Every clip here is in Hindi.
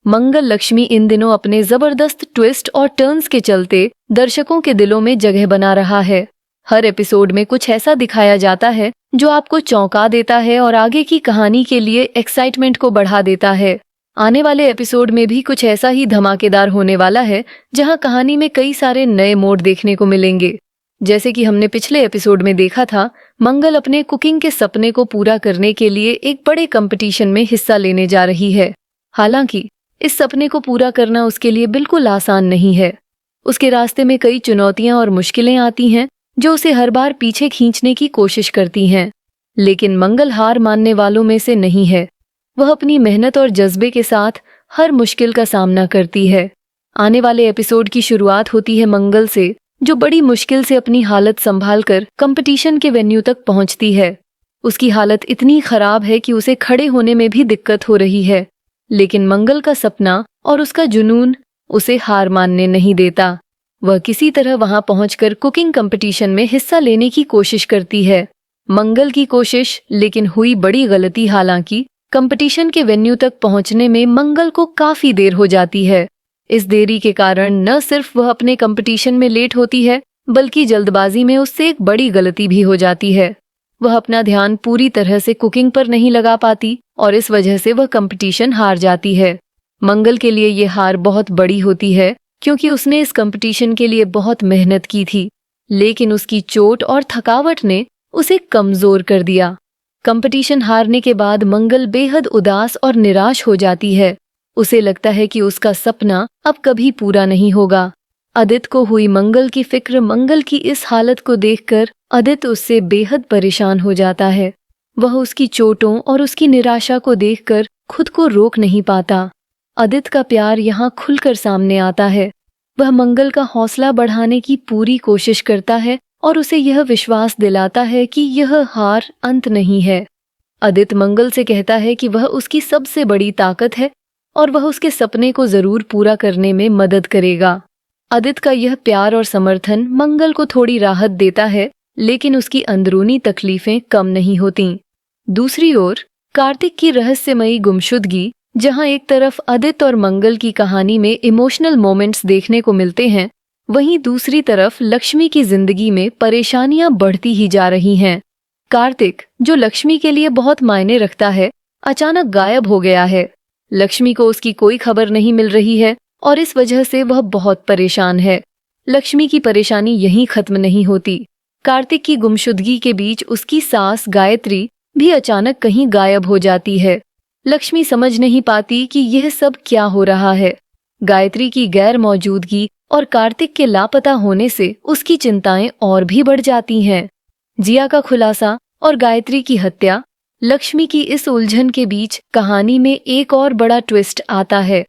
मंगल लक्ष्मी इन दिनों अपने जबरदस्त ट्विस्ट और टर्न्स के चलते दर्शकों के दिलों में जगह बना रहा है। हर एपिसोड में कुछ ऐसा दिखाया जाता है जो आपको चौंका देता है और आगे की कहानी के लिए एक्साइटमेंट को बढ़ा देता है। आने वाले एपिसोड में भी कुछ ऐसा ही धमाकेदार होने वाला है, जहां कहानी में कई सारे नए मोड़ देखने को मिलेंगे। जैसे कि हमने पिछले एपिसोड में देखा था, मंगल अपने कुकिंग के सपने को पूरा करने के लिए एक बड़े कंपटीशन में हिस्सा लेने जा रही है। हालांकि इस सपने को पूरा करना उसके लिए बिल्कुल आसान नहीं है। उसके रास्ते में कई चुनौतियां और मुश्किलें आती हैं जो उसे हर बार पीछे खींचने की कोशिश करती हैं। लेकिन मंगल हार मानने वालों में से नहीं है। वह अपनी मेहनत और जज्बे के साथ हर मुश्किल का सामना करती है। आने वाले एपिसोड की शुरुआत होती है मंगल से, जो बड़ी मुश्किल से अपनी हालत संभालकर कंपटीशन के वेन्यू तक पहुंचती है। उसकी हालत इतनी खराब है कि उसे खड़े होने में भी दिक्कत हो रही है। लेकिन मंगल का सपना और उसका जुनून उसे हार मानने नहीं देता। वह किसी तरह वहां पहुंचकर कुकिंग कंपटीशन में हिस्सा लेने की कोशिश करती है। मंगल की कोशिश लेकिन हुई बड़ी गलती। हालांकि कंपटीशन के वेन्यू तक पहुंचने में मंगल को काफी देर हो जाती है। इस देरी के कारण न सिर्फ वह अपने कंपटीशन में लेट होती है, बल्कि जल्दबाजी में उससे एक बड़ी गलती भी हो जाती है। वह अपना ध्यान पूरी तरह से कुकिंग पर नहीं लगा पाती और इस वजह से वह कंपटीशन हार जाती है। मंगल के लिए ये हार बहुत बड़ी होती है, क्योंकि उसने इस कंपटीशन के लिए बहुत मेहनत की थी। लेकिन उसकी चोट और थकावट ने उसे कमजोर कर दिया। कंपटीशन हारने के बाद मंगल बेहद उदास और निराश हो जाती है। उसे लगता है कि उसका सपना अब कभी पूरा नहीं होगा। आदित्य को हुई मंगल की फिक्र, मंगल की इस हालत को देखकर आदित्य उससे बेहद परेशान हो जाता है। वह उसकी चोटों और उसकी निराशा को देखकर खुद को रोक नहीं पाता। आदित्य का प्यार यहाँ खुलकर सामने आता है। वह मंगल का हौसला बढ़ाने की पूरी कोशिश करता है और उसे यह विश्वास दिलाता है कि यह हार अंत नहीं है। आदित्य मंगल से कहता है कि वह उसकी सबसे बड़ी ताकत है और वह उसके सपने को जरूर पूरा करने में मदद करेगा। आदित्य का यह प्यार और समर्थन मंगल को थोड़ी राहत देता है, लेकिन उसकी अंदरूनी तकलीफें कम नहीं होतीं। दूसरी ओर कार्तिक की रहस्यमयी गुमशुदगी, जहां एक तरफ आदित्य और मंगल की कहानी में इमोशनल मोमेंट्स देखने को मिलते हैं, वहीं दूसरी तरफ लक्ष्मी की जिंदगी में परेशानियां बढ़ती ही जा रही हैं। कार्तिक, जो लक्ष्मी के लिए बहुत मायने रखता है, अचानक गायब हो गया है। लक्ष्मी को उसकी कोई खबर नहीं मिल रही है और इस वजह से वह बहुत परेशान है। लक्ष्मी की परेशानी यहीं खत्म नहीं होती। कार्तिक की गुमशुदगी के बीच उसकी सास गायत्री भी अचानक कहीं गायब हो जाती है। लक्ष्मी समझ नहीं पाती कि यह सब क्या हो रहा है। गायत्री की गैर मौजूदगी और कार्तिक के लापता होने से उसकी चिंताएं और भी बढ़ जाती हैं। जिया का खुलासा और गायत्री की हत्या, लक्ष्मी की इस उलझन के बीच कहानी में एक और बड़ा ट्विस्ट आता है।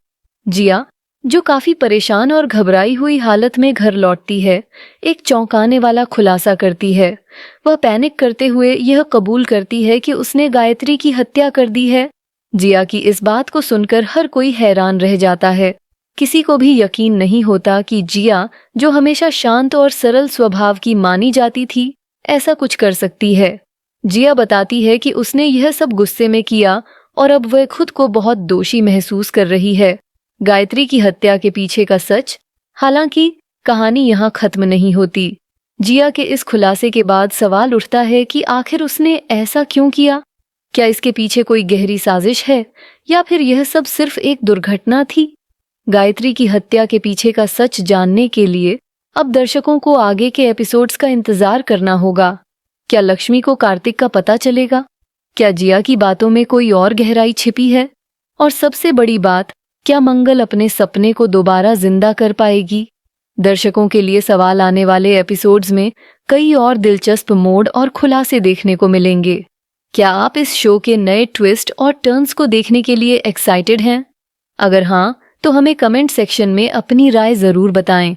जिया, जो काफी परेशान और घबराई हुई हालत में घर लौटती है, एक चौंकाने वाला खुलासा करती है। वह पैनिक करते हुए यह कबूल करती है कि उसने गायत्री की हत्या कर दी है। जिया की इस बात को सुनकर हर कोई हैरान रह जाता है। किसी को भी यकीन नहीं होता कि जिया, जो हमेशा शांत और सरल स्वभाव की मानी जाती थी, ऐसा कुछ कर सकती है। जिया बताती है कि उसने यह सब गुस्से में किया और अब वह खुद को बहुत दोषी महसूस कर रही है। गायत्री की हत्या के पीछे का सच। हालांकि कहानी यहाँ खत्म नहीं होती। जिया के इस खुलासे के बाद सवाल उठता है कि आखिर उसने ऐसा क्यों किया? क्या इसके पीछे कोई गहरी साजिश है या फिर यह सब सिर्फ एक दुर्घटना थी? गायत्री की हत्या के पीछे का सच जानने के लिए अब दर्शकों को आगे के एपिसोड्स का इंतजार करना होगा। क्या लक्ष्मी को कार्तिक का पता चलेगा? क्या जिया की बातों में कोई और गहराई छिपी है? और सबसे बड़ी बात, क्या मंगल अपने सपने को दोबारा जिंदा कर पाएगी? दर्शकों के लिए सवाल आने वाले एपिसोड्स में कई और दिलचस्प मोड़ और खुलासे देखने को मिलेंगे। क्या आप इस शो के नए ट्विस्ट और टर्न्स को देखने के लिए एक्साइटेड हैं? अगर हाँ, तो हमें कमेंट सेक्शन में अपनी राय जरूर बताएं।